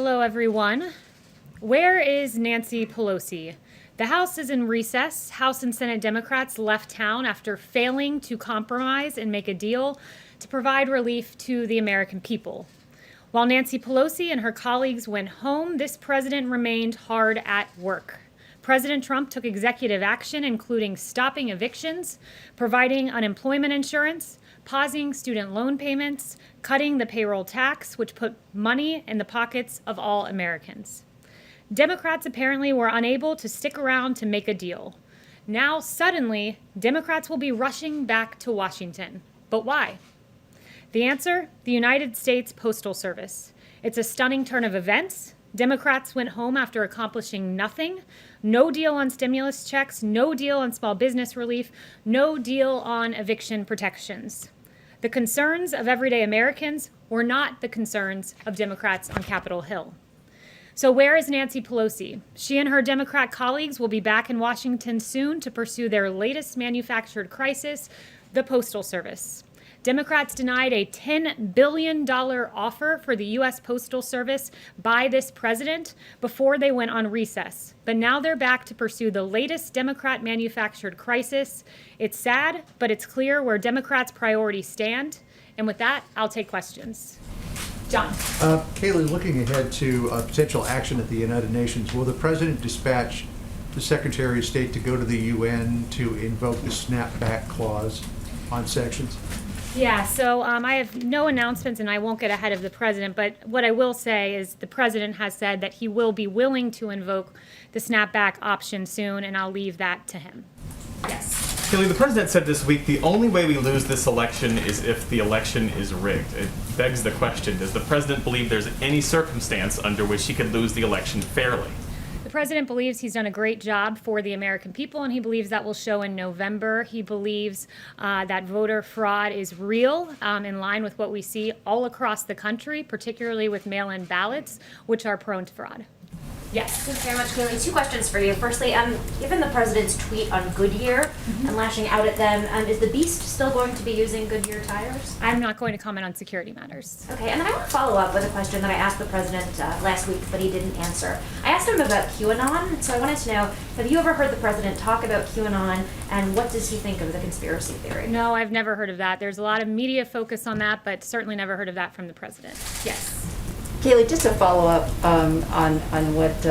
Hello, everyone. Where is Nancy Pelosi? The House is in recess. House and Senate Democrats left town after failing to compromise and make a deal to provide relief to the American people. While Nancy Pelosi and her colleagues went home, this president remained hard at work. President Trump took executive action, including stopping evictions, providing unemployment insurance, pausing student loan payments, cutting the payroll tax, which put money in the pockets of all Americans. Democrats apparently were unable to stick around to make a deal. Now, suddenly, Democrats will be rushing back to Washington. But why? The answer? The United States Postal Service. It's a stunning turn of events. Democrats went home after accomplishing nothing. No deal on stimulus checks, no deal on small business relief, no deal on eviction protections. The concerns of everyday Americans were not the concerns of Democrats on Capitol Hill. So where is Nancy Pelosi? She and her Democrat colleagues will be back in Washington soon to pursue their latest manufactured crisis, the Postal Service. Democrats denied a $10 billion offer for the U.S. Postal Service by this president before they went on recess. But now they're back to pursue the latest Democrat-manufactured crisis. It's sad, but it's clear where Democrats' priorities stand. And with that, I'll take questions. John. Kayleigh, looking ahead to potential action at the United Nations, will the president dispatch the Secretary of State to go to the UN to invoke the snapback clause on sanctions? Yeah, so I have no announcements and I won't get ahead of the president, but what I will say is the president has said that he will be willing to invoke the snapback option soon, and I'll leave that to him. Yes. Kayleigh, the president said this week the only way we lose this election is if the election is rigged. It begs the question, does the president believe there's any circumstance under which he could lose the election fairly? The president believes he's done a great job for the American people, and he believes that will show in November. He believes that voter fraud is real, in line with what we see all across the country, particularly with mail-in ballots, which are prone to fraud. Yes. Thanks very much, Kayleigh. Two questions for you. Firstly, given the president's tweet on Goodyear and lashing out at them, is the Beast still going to be using Goodyear tires? I'm not going to comment on security matters. Okay, and then I want to follow up with a question that I asked the president last week, but he didn't answer. I asked him about QAnon, so I wanted to know, have you ever heard the president talk about QAnon, and what does he think of the conspiracy theory? No, I've never heard of that. There's a lot of media focus on that, but certainly never heard of that from the president. Yes. Kayleigh, just to follow up on what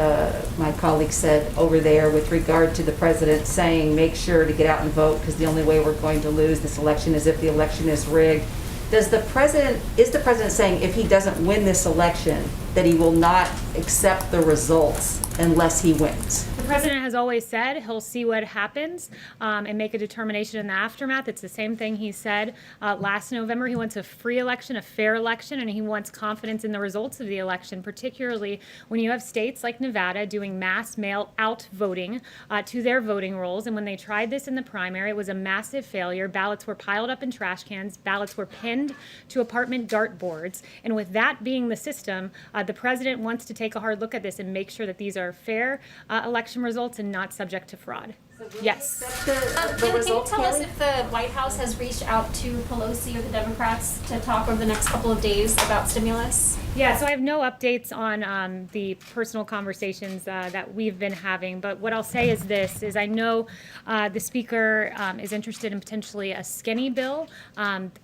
my colleague said over there with regard to the president saying make sure to get out and vote because the only way we're going to lose this election is if the election is rigged. Is the president saying if he doesn't win this election that he will not accept the results unless he wins? The president has always said he'll see what happens and make a determination in the aftermath. It's the same thing he said last November. He wants a free election, a fair election, and he wants confidence in the results of the election, particularly when you have states like Nevada doing mass mail-out voting to their voting rolls. And when they tried this in the primary, it was a massive failure. Ballots were piled up in trash cans. Ballots were pinned to apartment dartboards. And with that being the system, the president wants to take a hard look at this and make sure that these are fair election results and not subject to fraud. Yes. Can you tell us if the White House has reached out to Pelosi or the Democrats to talk over the next couple of days about stimulus? Yeah, so I have no updates on the personal conversations that we've been having, but what I'll say is this, is I know the Speaker is interested in potentially a skinny bill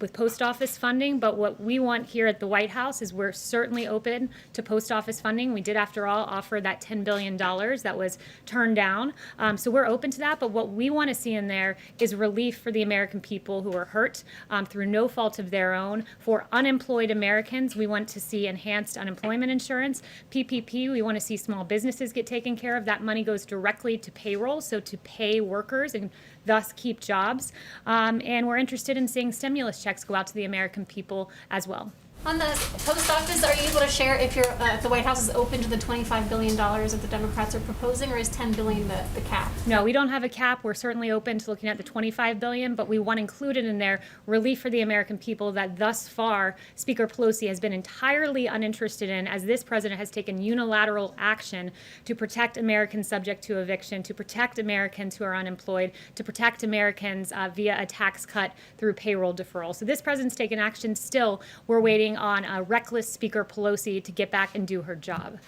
with post office funding, but what we want here at the White House is we're certainly open to post office funding. We did, after all, offer that $10 billion that was turned down, so we're open to that, but what we want to see in there is relief for the American people who are hurt through no fault of their own. For unemployed Americans, we want to see enhanced unemployment insurance. PPP, we want to see small businesses get taken care of. That money goes directly to payroll, so to pay workers and thus keep jobs. And we're interested in seeing stimulus checks go out to the American people as well. On the post office, are you able to share if the White House is open to the $25 billion that the Democrats are proposing, or is $10 billion the cap? No, we don't have a cap. We're certainly open to looking at the $25 billion, but we want included in there relief for the American people that thus far Speaker Pelosi has been entirely uninterested in, as this president has taken unilateral action to protect Americans subject to eviction, to protect Americans who are unemployed, to protect Americans via a tax cut through payroll deferral. So this president's taken action. Still, we're waiting calling on reckless Speaker Pelosi to get back and do her job.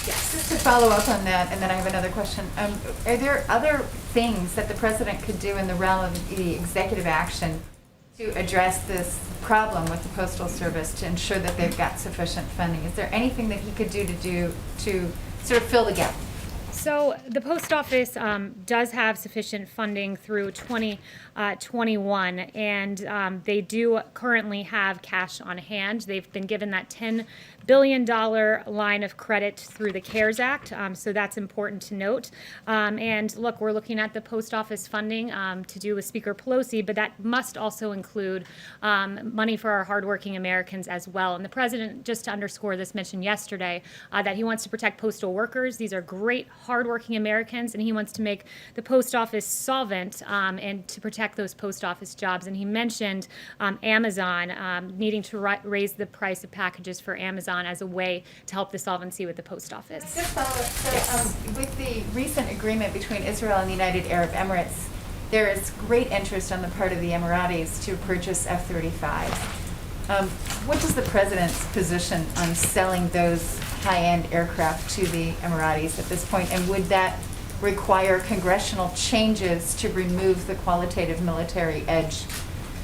Just to follow up on that, and then I have another question. Are there other things that the president could do in the realm of the executive action to address this problem with the Postal Service to ensure that they've got sufficient funding? Is there anything that he could do to sort of fill the gap? So the post office does have sufficient funding through 2021, and they do currently have cash on hand. They've been given that $10 billion line of credit through the CARES Act, so that's important to note. And look, we're looking at the post office funding to do with Speaker Pelosi, but that must also include money for our hardworking Americans as well. And the president, just to underscore this, mentioned yesterday that he wants to protect postal workers. These are great, hardworking Americans, and he wants to make the post office solvent and to protect those post office jobs. And he mentioned Amazon needing to raise the price of packages for Amazon as a way to help the solvency with the post office. Just follow up. So, with the recent agreement between Israel and the United Arab Emirates, there is great interest on the part of the Emiratis to purchase F-35s. What is the president's position on selling those high-end aircraft to the Emiratis at this point? And would that require congressional changes to remove the qualitative military edge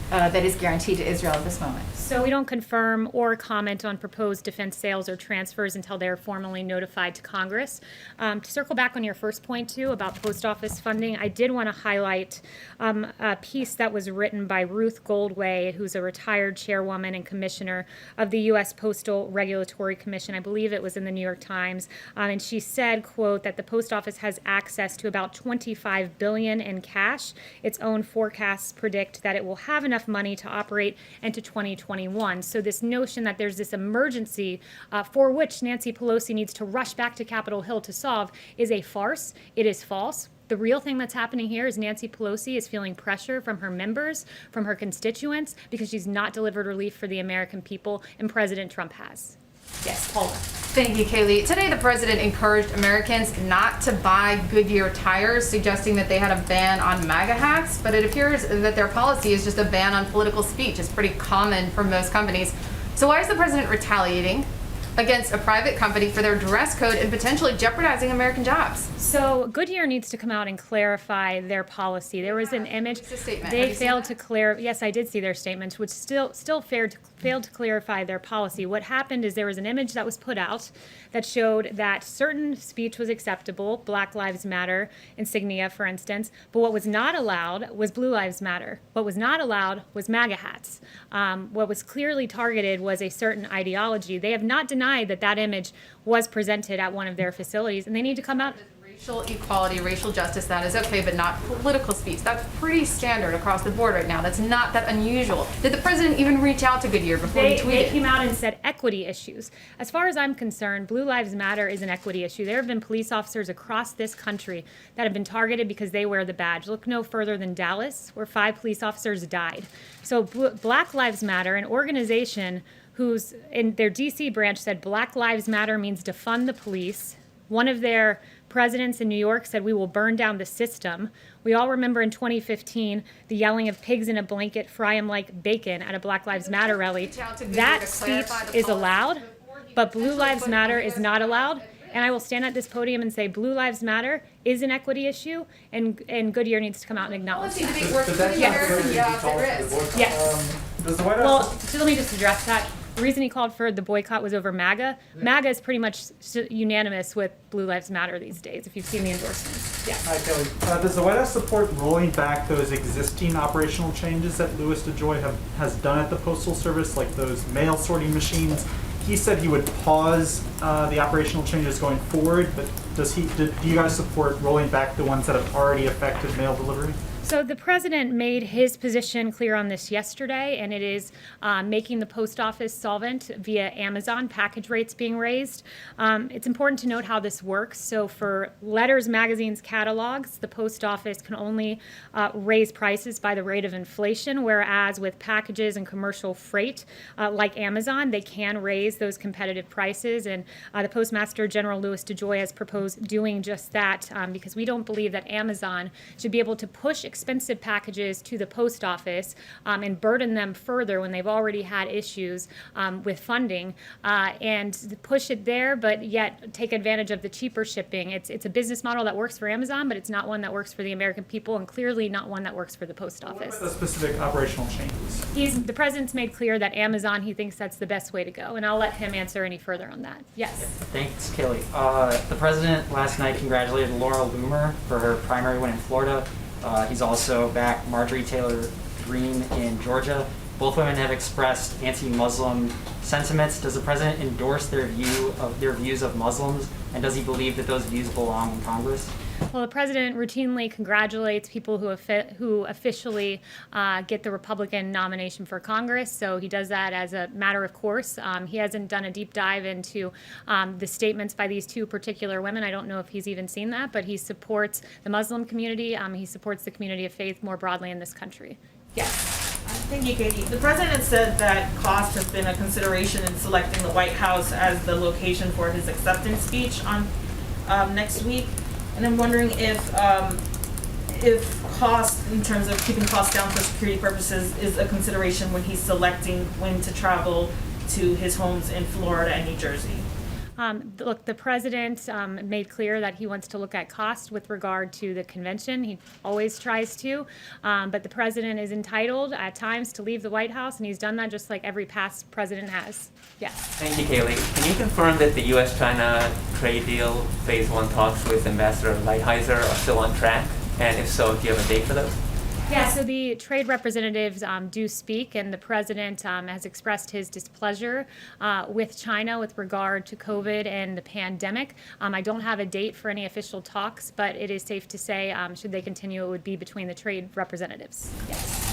that is guaranteed to Israel at this moment? So we don't confirm or comment on proposed defense sales or transfers until they're formally notified to Congress. To circle back on your first point, too, about post office funding, I did want to highlight a piece that was written by Ruth Goldway, who's a retired chairwoman and commissioner of the U.S. Postal Regulatory Commission. I believe it was in the New York Times. And she said, quote, that the post office has access to about $25 billion in cash. Its own forecasts predict that it will have enough money to operate into 2021. So this notion that there's this emergency for which Nancy Pelosi needs to rush back to Capitol Hill to solve is a farce. It is false. The real thing that's happening here is Nancy Pelosi is feeling pressure from her members, from her constituents, because she's not delivered relief for the American people, and President Trump has. Yes, Paula. Thank you, Kayleigh. Today, the president encouraged Americans not to buy Goodyear tires, suggesting that they had a ban on MAGA hats, but it appears that their policy is just a ban on political speech. It's pretty common for most companies. So why is the president retaliating against a private company for their dress code and potentially jeopardizing American jobs? So Goodyear needs to come out and clarify their policy. There was an image. It's a statement. Have They you seen failed that? to clear. Yes, I did see their statements, which still failed to clarify their policy. What happened is there was an image that was put out that showed that certain speech was acceptable, Black Lives Matter insignia, for instance, but what was not allowed was Blue Lives Matter. What was not allowed was MAGA hats. What was clearly targeted was a certain ideology. They have not denied that that image was presented at one of their facilities, and they need to come out. Racial equality, racial justice, that is okay, but not political speech. That's pretty standard across the board right now. That's not that unusual. Did the president even reach out to Goodyear before he tweeted? They came out and said equity issues. As far as I'm concerned, Blue Lives Matter is an equity issue. There have been police officers across this country that have been targeted because they wear the badge. Look no further than Dallas, where 5 police officers died. So Black Lives Matter, an organization who's in their DC branch said Black Lives Matter means defund the police. One of their presidents in New York said we will burn down the system. We all remember in 2015 the yelling of pigs in a blanket, fry 'em like bacon at a Black Lives Matter rally. That speech is allowed, but Blue Lives Matter is not allowed. And I will stand at this podium and say Blue Lives Matter is an equity issue, and Goodyear needs to come out and acknowledge Policy that. debate works for the American jobs at risk. Yes. Does the White Well, House so let me just address that. The reason he called for the boycott was over MAGA. MAGA is pretty much unanimous with Blue Lives Matter these days, if you've seen the endorsements. Yes. Hi, Kayleigh. Does the White House support rolling back those existing operational changes that Louis DeJoy has done at the Postal Service, like those mail sorting machines? He said he would pause the operational changes going forward, but do you guys support rolling back the ones that have already affected mail delivery? So the president made his position clear on this yesterday, and it is making the post office solvent via Amazon, package rates being raised. It's important to note how this works. So for letters, magazines, catalogs, the post office can only raise prices by the rate of inflation, whereas with packages and commercial freight, like Amazon, they can raise those competitive prices. And the Postmaster General Louis DeJoy has proposed doing just that because we don't believe that Amazon should be able to push expensive packages to the post office and burden them further when they've already had issues with funding and push it there, but yet take advantage of the cheaper shipping. It's a business model that works for Amazon, but it's not one that works for the American people, and clearly not one that works for the post What office. about the specific operational changes? The president's made clear that Amazon, he thinks that's the best way to go, and I'll let him answer any further on that. Yes. Thanks, Kayleigh. The president last night congratulated Laura Loomer for her primary win in Florida. He's also backed Marjorie Taylor Greene in Georgia. Both women have expressed anti-Muslim sentiments. Does the president endorse their views of Muslims, and does he believe that those views belong in Congress? Well, the president routinely congratulates people who officially get the Republican nomination for Congress, so he does that as a matter of course. He hasn't done a deep dive into the statements by these two particular women. I don't know if he's even seen that, but he supports the Muslim community. He supports the community of faith more broadly in this country. Yes. Thank you, Katie. The president said that cost has been a consideration in selecting the White House as the location for his acceptance speech on next week. And I'm wondering if cost, in terms of keeping costs down for security purposes, is a consideration when he's selecting when to travel to his homes in Florida and New Jersey. Look, the president made clear that he wants to look at cost with regard to the convention. He always tries to, but the president is entitled at times to leave the White House, and he's done that just like every past president has. Yes. Thank you, Kayleigh. Can you confirm that the U.S.-China trade deal Phase 1 talks with Ambassador Lighthizer are still on track? And if so, do you have a date for those? Yeah, so the trade representatives do speak, and the president has expressed his displeasure with China with regard to COVID and the pandemic. I don't have a date for any official talks, but it is safe to say, should they continue, it would be between the trade representatives. Yes.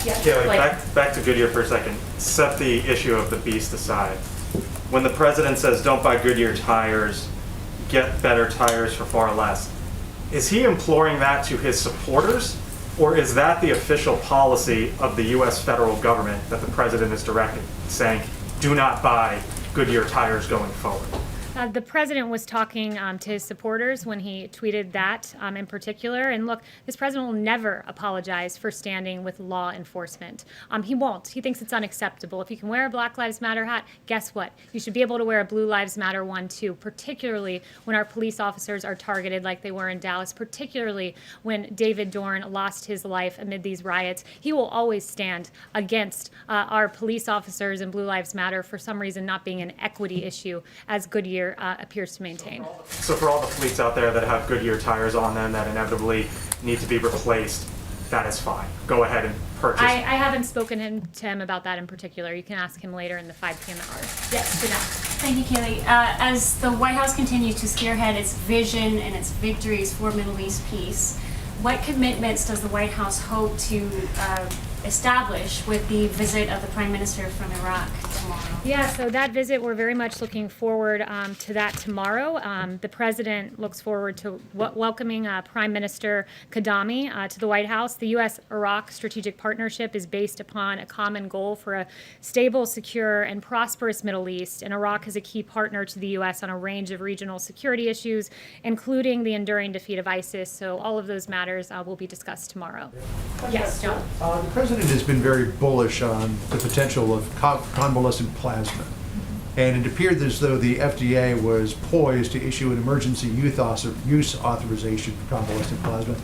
Yes. Kayleigh, back to Goodyear for a second. Set the issue of the beast aside. When the president says don't buy Goodyear tires, get better tires for far less, is he imploring that to his supporters? Or is that the official policy of the U.S. federal government that the president is directing, saying, do not buy Goodyear tires going forward? The president was talking to his supporters when he tweeted that in particular. And look, this president will never apologize for standing with law enforcement. He won't. He thinks it's unacceptable. If you can wear a Black Lives Matter hat, guess what? You should be able to wear a Blue Lives Matter one too, particularly when our police officers are targeted like they were in Dallas, particularly when David Dorn lost his life amid these riots. He will always stand against our police officers and Blue Lives Matter for some reason not being an equity issue, as Goodyear appears to maintain. So for all the fleets out there that have Goodyear tires on them that inevitably need to be replaced, that is fine. Go ahead and purchase. I haven't spoken to him about that in particular. You can ask him later in the 5 p.m. hour. Yes, Jeanette. Thank you, Kayleigh. As the White House continues to spearhead its vision and its victories for Middle East peace, what commitments does the White House hope to establish with the visit of the Prime Minister from Iraq tomorrow? Yeah, so that visit, we're very much looking forward to that tomorrow. The president looks forward to welcoming Prime Minister Kadami to the White House. The U.S.-Iraq strategic partnership is based upon a common goal for a stable, secure, and prosperous Middle East, and Iraq is a key partner to the U.S. on a range of regional security issues, including the enduring defeat of ISIS. So all of those matters will be discussed tomorrow. Yes, John. The president has been very bullish on the potential of convalescent plasma. And it appeared as though the FDA was poised to issue an emergency use authorization for convalescent plasma.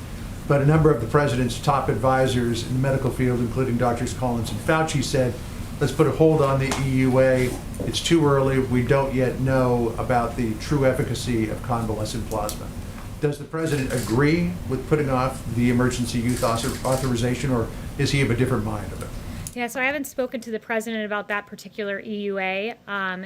But a number of the president's top advisors in the medical field, including Drs. Collins and Fauci, said, let's put a hold on the EUA. It's too early. We don't yet know about the true efficacy of convalescent plasma. Does the president agree with putting off the emergency use authorization, or is he of a different mind of it? Yeah, so I haven't spoken to the president about that particular EUA.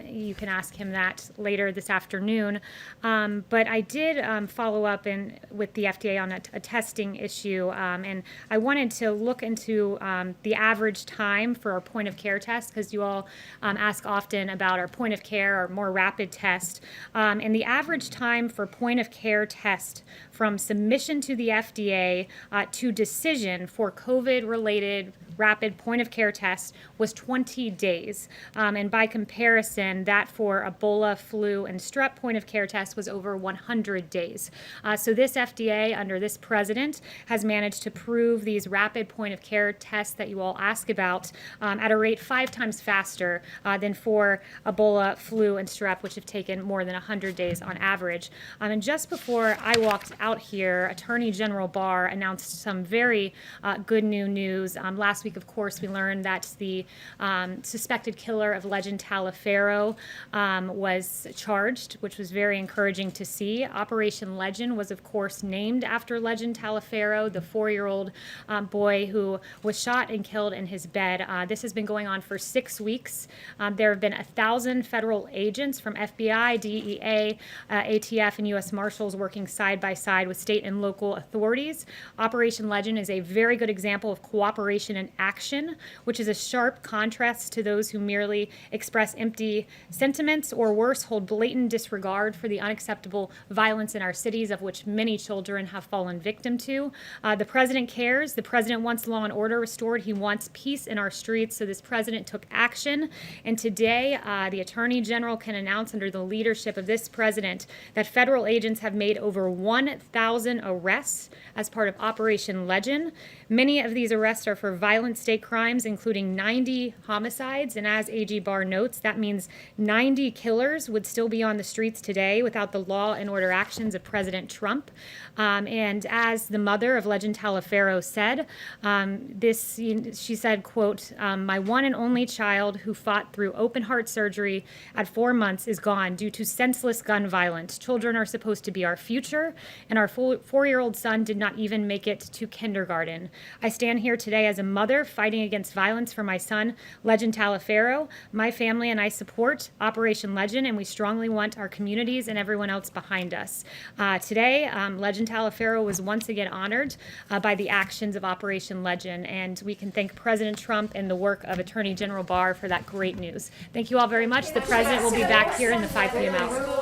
You can ask him that later this afternoon. But I did follow up with the FDA on a testing issue, and I wanted to look into the average time for our point of care test, because you all ask often about our point of care, our more rapid test. And the average time for point of care test from submission to the FDA to decision for COVID-related rapid point of care care test was 20 days. And by comparison, that for Ebola, flu, and strep point of care test was over 100 days. So this FDA, under this president, has managed to prove these rapid point of care tests that you all ask about at a rate 5 times faster than for Ebola, flu, and strep, which have taken more than 100 days on average. And just before I walked out here, Attorney General Barr announced some very good new news. Last week, of course, we learned that the suspected killer of Legend Taliaferro was charged, which was very encouraging to see. Operation Legend was, of course, named after Legend Taliaferro, the 4-year-old boy who was shot and killed in his bed. This has been going on for 6 weeks. There have been 1,000 federal agents from FBI, DEA, ATF, and U.S. Marshals working side by side with state and local authorities. Operation Legend is a very good example of cooperation in action, which is a sharp contrast to those who merely express empty sentiments or worse, hold blatant disregard for the unacceptable violence in our cities, of which many children have fallen victim to. The president cares. The president wants law and order restored. He wants peace in our streets. So this president took action. And today, the Attorney General can announce under the leadership of this president that federal agents have made over 1,000 arrests as part of Operation Legend. Many of these arrests are for violent state crimes, including 90 homicides. And as AG Barr notes, that means 90 killers would still be on the streets today without the law and order actions of President Trump. And as the mother of Legend Taliaferro said, she said, quote, "My one and only child who fought through open heart surgery at 4 months is gone due to senseless gun violence. Children are supposed to be our future, and our 4-year-old son did not even make it to kindergarten. I stand here today as a mother fighting against violence for my son, Legend Taliaferro. My family and I support Operation Legend, and we strongly want our communities and everyone else behind us." Today, Legend Taliaferro was once again honored by the actions of Operation Legend, and we can thank President Trump and the work of Attorney General Barr for that great news. Thank you all very much. The president will be back here in the 5 p.m. hour.